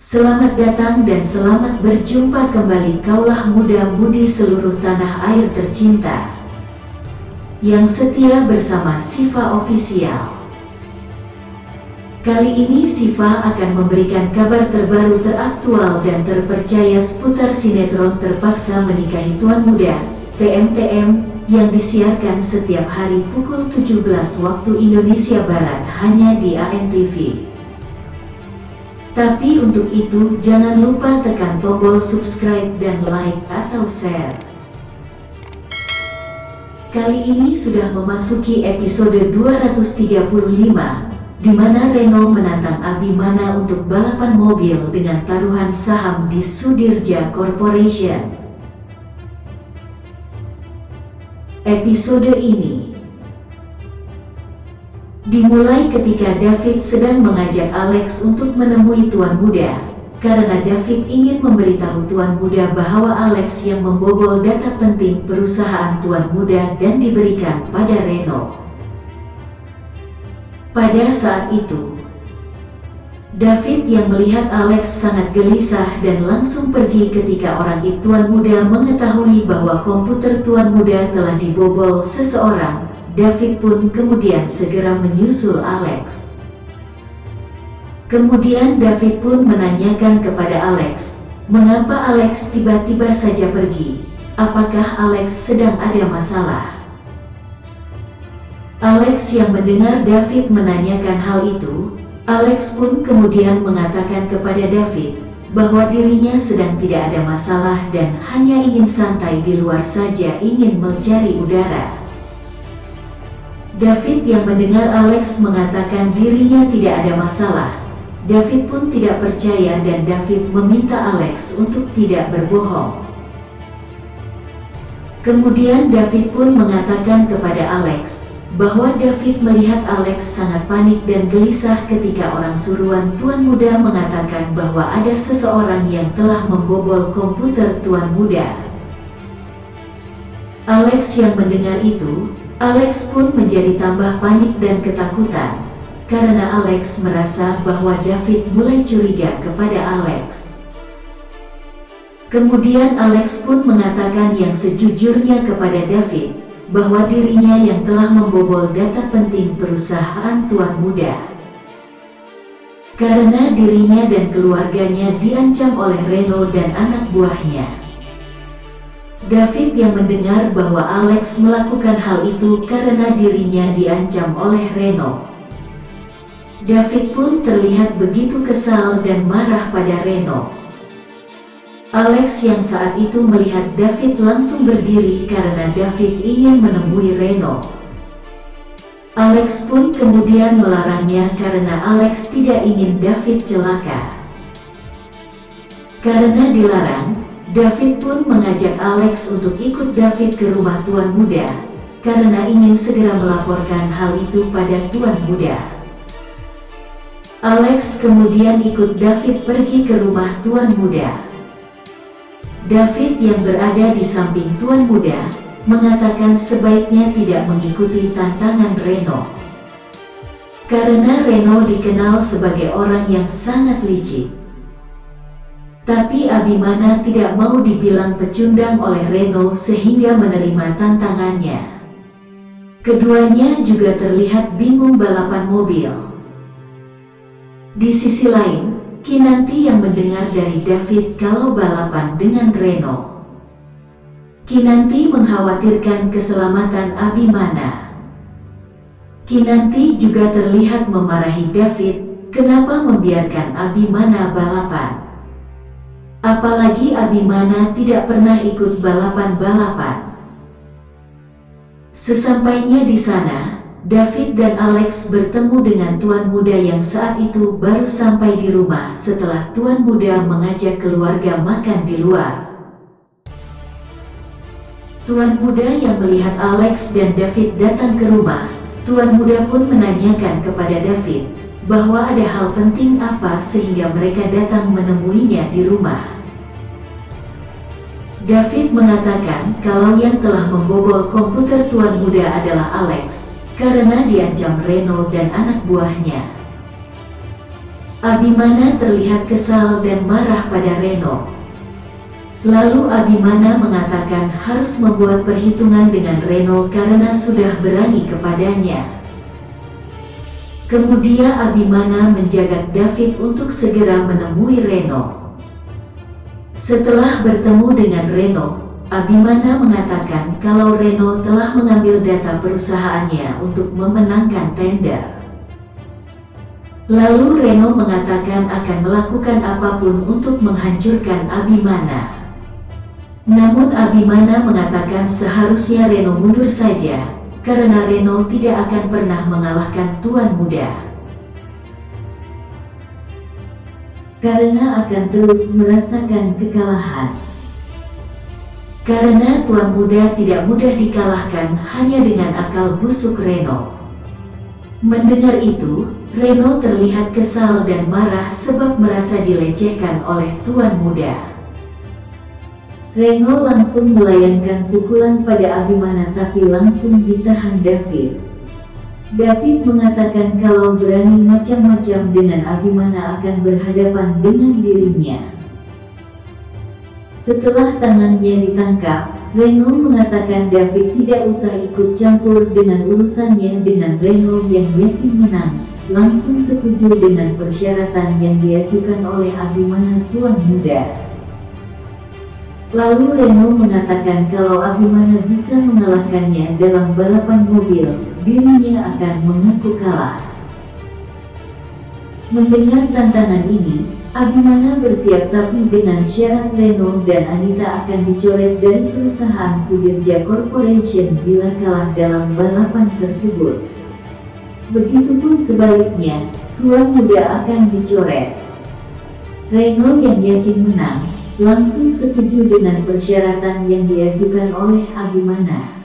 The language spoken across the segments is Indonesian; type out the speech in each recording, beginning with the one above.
Selamat datang dan selamat berjumpa kembali kaulah muda-mudi seluruh tanah air tercinta yang setia bersama Siva Official. Kali ini Siva akan memberikan kabar terbaru, teraktual dan terpercaya seputar sinetron Terpaksa Menikahi Tuan Muda (TMTM) yang disiarkan setiap hari pukul 17 waktu Indonesia Barat hanya di ANTV. Tapi untuk itu jangan lupa tekan tombol subscribe dan like atau share. Kali ini sudah memasuki episode 235, di mana Reno menantang Abimana untuk balapan mobil dengan taruhan saham di Sudirja Corporation. Episode ini dimulai ketika David sedang mengajak Alex untuk menemui Tuan Muda, karena David ingin memberitahu Tuan Muda bahwa Alex yang membobol data penting perusahaan Tuan Muda dan diberikan pada Reno. Pada saat itu, David yang melihat Alex sangat gelisah dan langsung pergi ketika orang itu Tuan Muda mengetahui bahwa komputer Tuan Muda telah dibobol seseorang. David pun kemudian segera menyusul Alex. Kemudian David pun menanyakan kepada Alex, mengapa Alex tiba-tiba saja pergi? Apakah Alex sedang ada masalah? Alex yang mendengar David menanyakan hal itu, Alex pun kemudian mengatakan kepada David bahwa dirinya sedang tidak ada masalah dan hanya ingin santai di luar saja, ingin mencari udara. David yang mendengar Alex mengatakan dirinya tidak ada masalah, David pun tidak percaya dan David meminta Alex untuk tidak berbohong. Kemudian David pun mengatakan kepada Alex bahwa David melihat Alex sangat panik dan gelisah ketika orang suruhan Tuan Muda mengatakan bahwa ada seseorang yang telah membobol komputer Tuan Muda. Alex yang mendengar itu, Alex pun menjadi tambah panik dan ketakutan, karena Alex merasa bahwa David mulai curiga kepada Alex. Kemudian Alex pun mengatakan yang sejujurnya kepada David, bahwa dirinya yang telah membobol data penting perusahaan Tuan Muda. Karena dirinya dan keluarganya diancam oleh Reno dan anak buahnya. David yang mendengar bahwa Alex melakukan hal itu karena dirinya diancam oleh Reno. David pun terlihat begitu kesal dan marah pada Reno. Alex yang saat itu melihat David langsung berdiri karena David ingin menemui Reno. Alex pun kemudian melarangnya karena Alex tidak ingin David celaka. Karena dilarang, David pun mengajak Alex untuk ikut David ke rumah Tuan Muda, karena ingin segera melaporkan hal itu pada Tuan Muda. Alex kemudian ikut David pergi ke rumah Tuan Muda. David yang berada di samping Tuan Muda, mengatakan sebaiknya tidak mengikuti tantangan Reno. Karena Reno dikenal sebagai orang yang sangat licik. Tapi Abimana tidak mau dibilang pecundang oleh Reno sehingga menerima tantangannya. Keduanya juga terlihat bingung balapan mobil. Di sisi lain, Kinanti yang mendengar dari David kalau balapan dengan Reno. Kinanti mengkhawatirkan keselamatan Abimana. Kinanti juga terlihat memarahi David, kenapa membiarkan Abimana balapan. Apalagi Abimana tidak pernah ikut balapan-balapan. Sesampainya di sana, David dan Alex bertemu dengan Tuan Muda yang saat itu baru sampai di rumah setelah Tuan Muda mengajak keluarga makan di luar. Tuan Muda yang melihat Alex dan David datang ke rumah, Tuan Muda pun menanyakan kepada David bahwa ada hal penting apa sehingga mereka datang menemuinya di rumah. David mengatakan kalau yang telah membobol komputer Tuan Muda adalah Alex, karena diancam Reno dan anak buahnya. Abimana terlihat kesal dan marah pada Reno. Lalu Abimana mengatakan harus membuat perhitungan dengan Reno karena sudah berani kepadanya. Kemudian Abimana menjaga David untuk segera menemui Reno. Setelah bertemu dengan Reno, Abimana mengatakan kalau Reno telah mengambil data perusahaannya untuk memenangkan tender. Lalu Reno mengatakan akan melakukan apapun untuk menghancurkan Abimana. Namun Abimana mengatakan seharusnya Reno mundur saja, karena Reno tidak akan pernah mengalahkan Tuan Muda. Karena akan terus merasakan kekalahan. Karena Tuan Muda tidak mudah dikalahkan hanya dengan akal busuk Reno. Mendengar itu, Reno terlihat kesal dan marah sebab merasa dilecehkan oleh Tuan Muda. Reno langsung melayangkan pukulan pada Abimana tapi langsung ditahan David. David mengatakan kalau berani macam-macam dengan Abimana akan berhadapan dengan dirinya. Setelah tangannya ditangkap, Reno mengatakan David tidak usah ikut campur dengan urusannya dengan Reno yang yakin menang, langsung setuju dengan persyaratan yang diajukan oleh Abimana Tuan Muda. Lalu Reno mengatakan kalau Abimana bisa mengalahkannya dalam balapan mobil, dirinya akan mengaku kalah. Mendengar tantangan ini, Abimana bersiap tapi dengan syarat Reno dan Anita akan dicoret dari perusahaan Sudirja Corporation bila kalah dalam balapan tersebut. Begitupun sebaliknya, Tuan Muda akan dicoret. Reno yang yakin menang, langsung setuju dengan persyaratan yang diajukan oleh Abimana.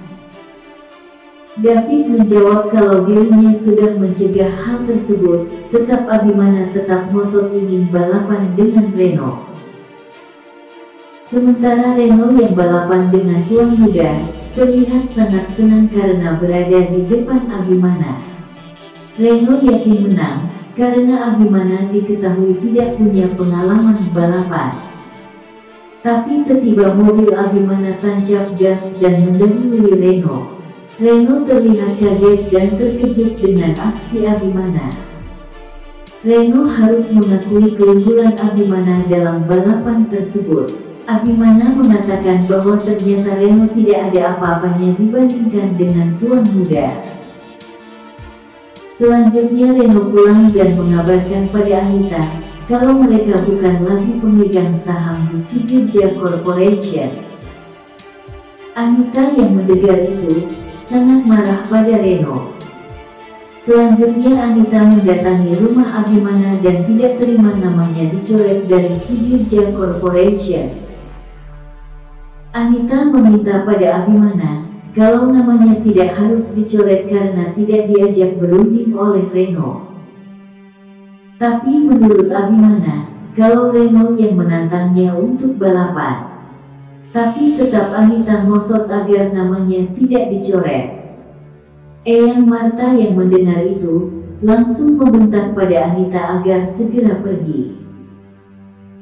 David menjawab kalau dirinya sudah mencegah hal tersebut, tetap Abimana tetap ngotot ingin balapan dengan Reno. Sementara Reno yang balapan dengan Tuan Muda, terlihat sangat senang karena berada di depan Abimana. Reno yakin menang, karena Abimana diketahui tidak punya pengalaman balapan. Tapi tiba-tiba mobil Abimana tancap gas dan mendahului Reno. Reno terlihat kaget dan terkejut dengan aksi Abimana. Reno harus mengakui keunggulan Abimana dalam balapan tersebut. Abimana mengatakan bahwa ternyata Reno tidak ada apa-apanya dibandingkan dengan Tuan Muda. Selanjutnya Reno pulang dan mengabarkan pada Anita kalau mereka bukan lagi pemegang saham di Sudirja Corporation. Anita yang mendengar itu, sangat marah pada Reno. Selanjutnya Anita mendatangi rumah Abimana dan tidak terima namanya dicoret dari Sudirja Corporation. Anita meminta pada Abimana, kalau namanya tidak harus dicoret karena tidak diajak berunding oleh Reno. Tapi menurut Abimana, kalau Reno yang menantangnya untuk balapan. Tapi tetap Anita ngotot agar namanya tidak dicoret. Eyang Marta yang mendengar itu, langsung membentak pada Anita agar segera pergi.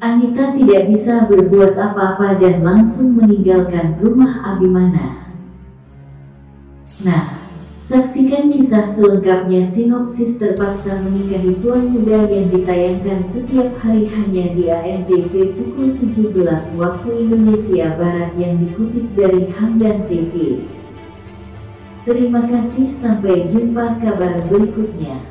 Anita tidak bisa berbuat apa-apa dan langsung meninggalkan rumah Abimana. Nah, saksikan kisah selengkapnya sinopsis terpaksa menikahi Tuan Muda yang ditayangkan setiap hari hanya di ANTV pukul 17 waktu Indonesia Barat yang dikutip dari Hamdan TV. Terima kasih, sampai jumpa kabar berikutnya.